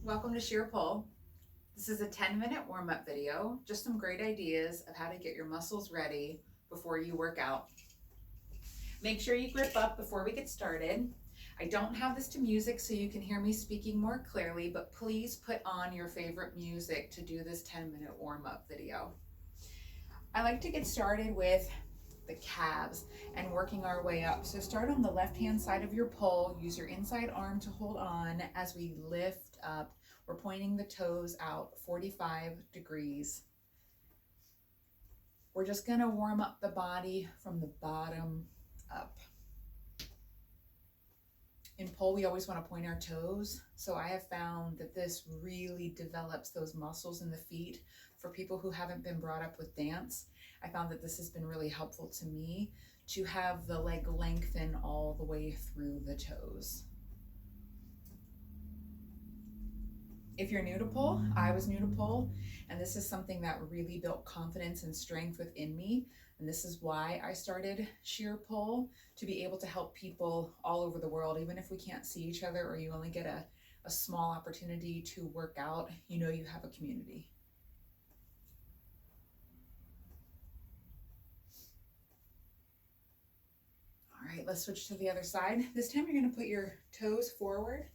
Welcome to Sheer Pull. This is a 10-minute warm-up video, just some great ideas of how to get your muscles ready before you work out. Make sure you grip up before we get started. I don't have this to music so you can hear me speaking more clearly, but please put on your favorite music to do this 10-minute warm-up video. I like to get started with the calves and working our way up. So start on the left-hand side of your pole. Use your inside arm to hold on as we lift up. We're pointing the toes out 45 degrees. We're just going to warm up the body from the bottom up. In pole, we always want to point our toes. So I have found that this really develops those muscles in the feet for people who haven't been brought up with dance. I found that this has been really helpful to me to have the leg lengthen all the way through the toes. If you're new to pole, I was new to pole, and this is something that really built confidence and strength within me. And this is why I started Sheer Pole, to be able to help people all over the world. Even if we can't see each other or you only get a small opportunity to work out, you know you have a community. All right, let's switch to the other side. This time you're going to put your toes forward.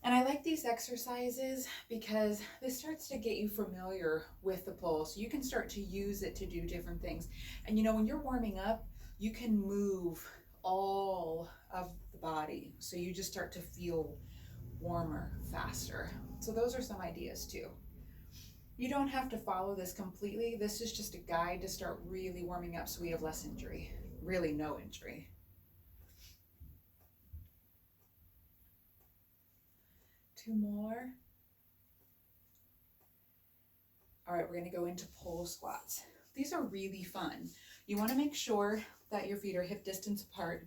And I like these exercises because this starts to get you familiar with the pole, so you can start to use it to do different things. And you know, when you're warming up, you can move all of the body, so you just start to feel warmer faster. So those are some ideas too. You don't have to follow this completely. This is just a guide to start really warming up so we have less injury, really no injury. Two more. All right, we're going to go into pole squats. These are really fun. You want to make sure that your feet are hip distance apart.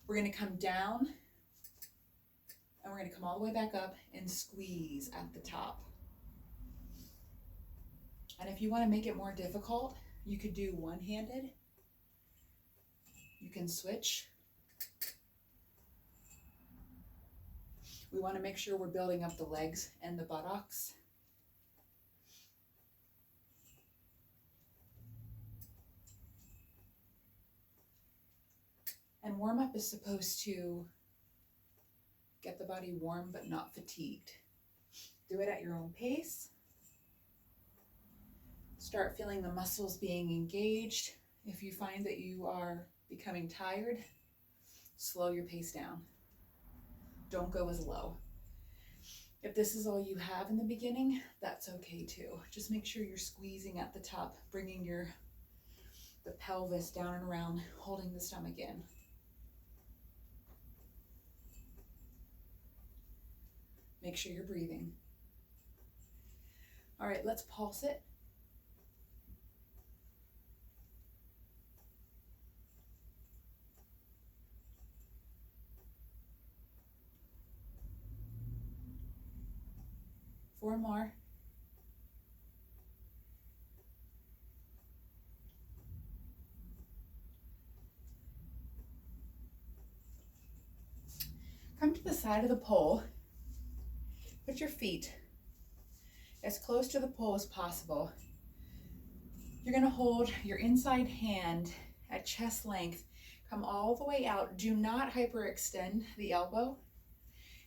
We're going to come down and we're going to come all the way back up and squeeze at the top. And if you want to make it more difficult, you could do one-handed. You can switch. We want to make sure we're building up the legs and the buttocks. And warm up is supposed to get the body warm but not fatigued. Do it at your own pace. Start feeling the muscles being engaged. If you find that you are becoming tired, slow your pace down. Don't go as low. If this is all you have in the beginning, that's okay too. Just make sure you're squeezing at the top, bringing the pelvis down and around, holding the stomach in. Make sure you're breathing. All right, let's pulse it. Four more. Come to the side of the pole. Put your feet as close to the pole as possible. You're going to hold your inside hand at chest length. Come all the way out. Do not hyperextend the elbow.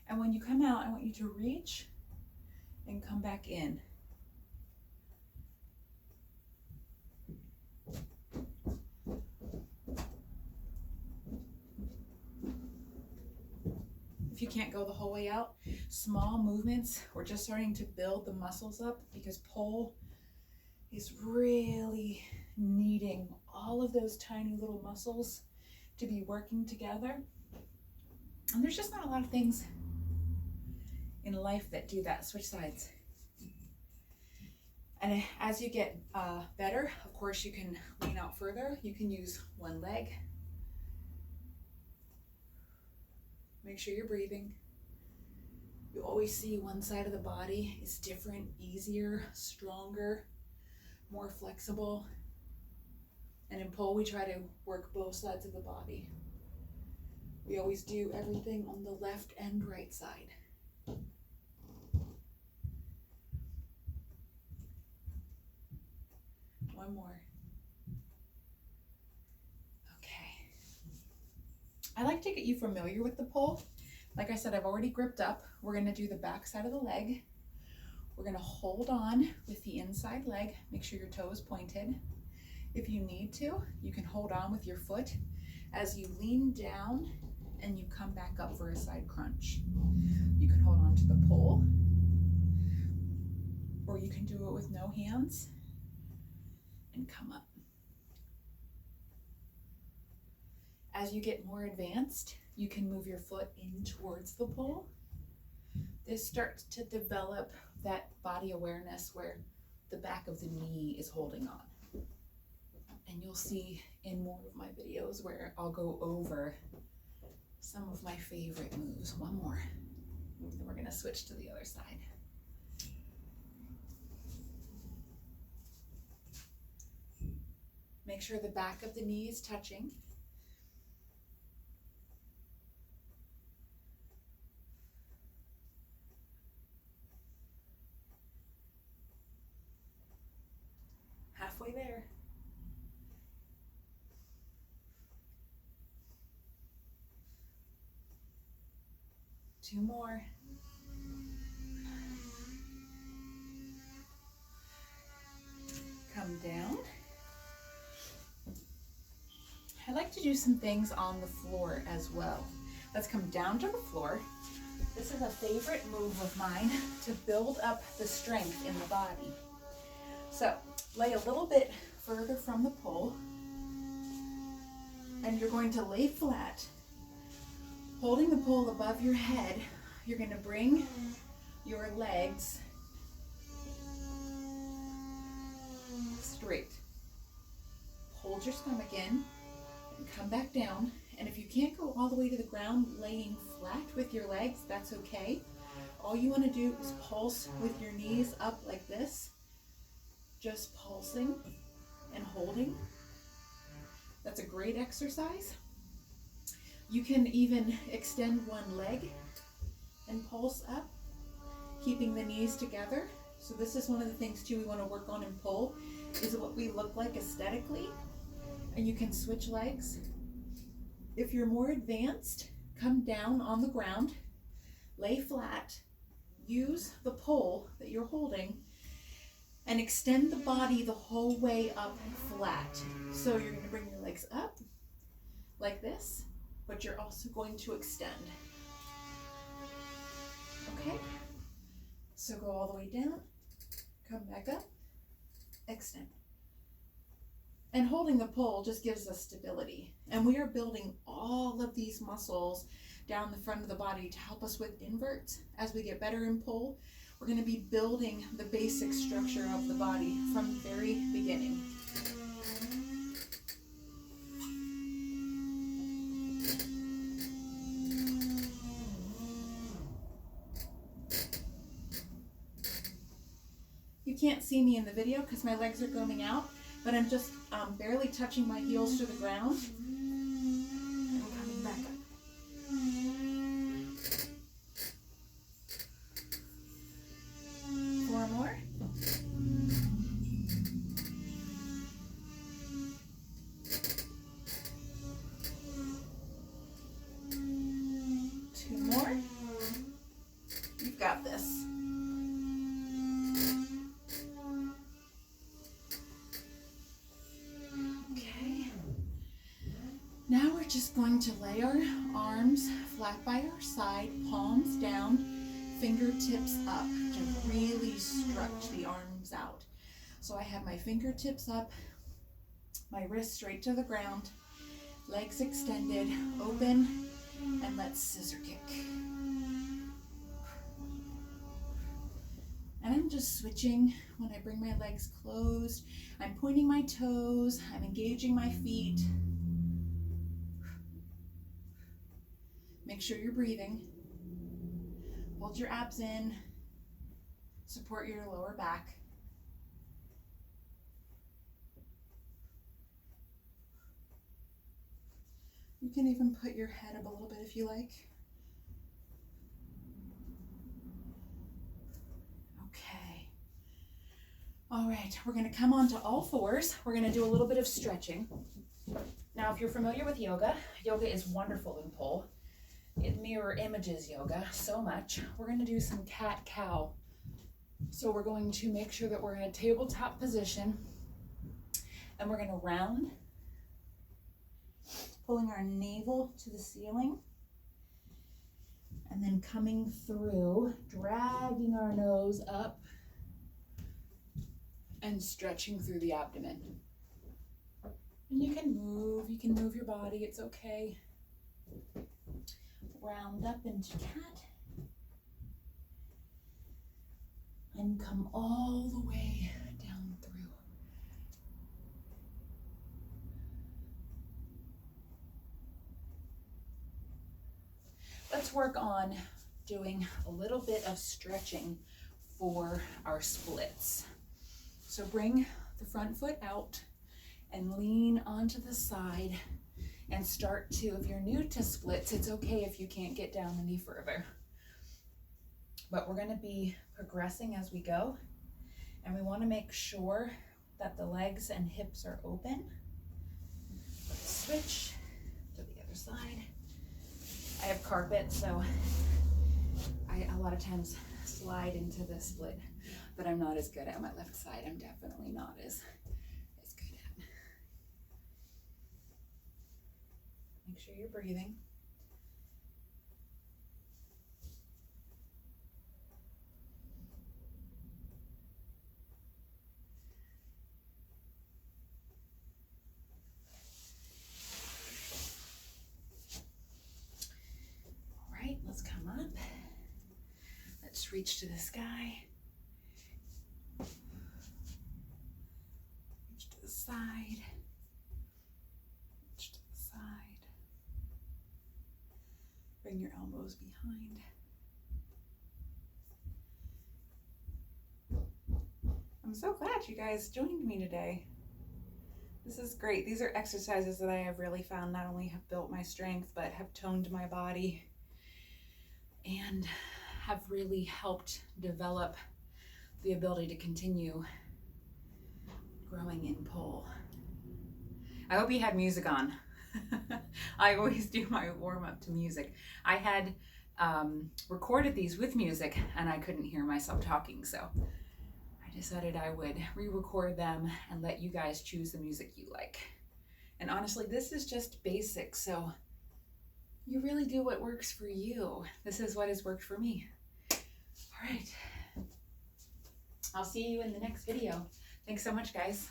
And when you come out, I want you to reach and come back in. If you can't go the whole way out, small movements. We're just starting to build the muscles up because pole is really needing all of those tiny little muscles to be working together. And there's just not a lot of things in life that do that. Switch sides. And as you get better, of course, you can lean out further. You can use one leg. Make sure you're breathing. You always see one side of the body is different, easier, stronger, more flexible. And in pole, we try to work both sides of the body. We always do everything on the left and right side. One more. Okay. I like to get you familiar with the pull. Like I said, I've already gripped up. We're gonna do the back side of the leg. We're gonna hold on with the inside leg. Make sure your toe is pointed. If you need to, you can hold on with your foot as you lean down and you come back up for a side crunch. You can hold on to the pole, or you can do it with no hands and come up. As you get more advanced, you can move your foot in towards the pole. This starts to develop that body awareness where the back of the knee is holding on. And you'll see in more of my videos where I'll go over some of my favorite moves. One more, and then we're gonna switch to the other side. Make sure the back of the knee is touching. Halfway there. Two more. Come down. I like to do some things on the floor as well. Let's come down to the floor. This is a favorite move of mine to build up the strength in the body. So lay a little bit further from the pole, and you're going to lay flat. Holding the pole above your head, you're going to bring your legs straight. Hold your stomach in and come back down. And if you can't go all the way to the ground laying flat with your legs, that's okay. All you want to do is pulse with your knees up like this. Just pulsing and holding. That's a great exercise. You can even extend one leg and pulse up, keeping the knees together. So this is one of the things too we want to work on in pull, is what we look like aesthetically. And you can switch legs. If you're more advanced, come down on the ground, lay flat, use the pole that you're holding, and extend the body the whole way up flat. So you're going to bring your legs up like this, but you're also going to extend. Okay? So go all the way down, come back up, extend. And holding the pole just gives us stability. And we are building all of these muscles down the front of the body to help us with inverts. As we get better in pull, we're going to be building the basic structure of the body from the very beginning. You can't see me in the video because my legs are going out, but I'm just barely touching my heels to the ground and coming back up. Four more. Two more. You've got this. Now we're just going to lay our arms flat by our side, palms down, fingertips up to really stretch the arms out. So I have my fingertips up, my wrists straight to the ground, legs extended, open, and let's scissor kick. And I'm just switching when I bring my legs closed. I'm pointing my toes, I'm engaging my feet. Make sure you're breathing. Hold your abs in. Support your lower back. You can even put your head up a little bit if you like. Okay. All right, we're gonna come onto all fours. We're gonna do a little bit of stretching. Now, if you're familiar with yoga, yoga is wonderful in pole. It mirror images yoga so much. We're gonna do some cat-cow. So we're going to make sure that we're in a tabletop position, and we're gonna round, pulling our navel to the ceiling, and then coming through, dragging our nose up, and stretching through the abdomen. And you can move your body, it's okay. Round up into cat. And come all the way down through. Let's work on doing a little bit of stretching for our splits. So bring the front foot out and lean onto the side and start to, if you're new to splits, it's okay if you can't get down any further. But we're going to be progressing as we go, and we want to make sure that the legs and hips are open. Let's switch to the other side. I have carpet, so I a lot of times slide into the split, but I'm not as good at my left side. I'm definitely not as good at. Make sure you're breathing. Let's come up. Let's reach to the sky. Reach to the side. Reach to the side. Bring your elbows behind. I'm so glad you guys joined me today. This is great. These are exercises that I have really found not only have built my strength, but have toned my body and have really helped develop the ability to continue growing in pole. I hope you had music on. I always do my warm-up to music. I had recorded these with music and I couldn't hear myself talking, so I decided I would re-record them and let you guys choose the music you like. And honestly, this is just basic, so you really do what works for you. This is what has worked for me. All right. I'll see you in the next video. Thanks so much, guys.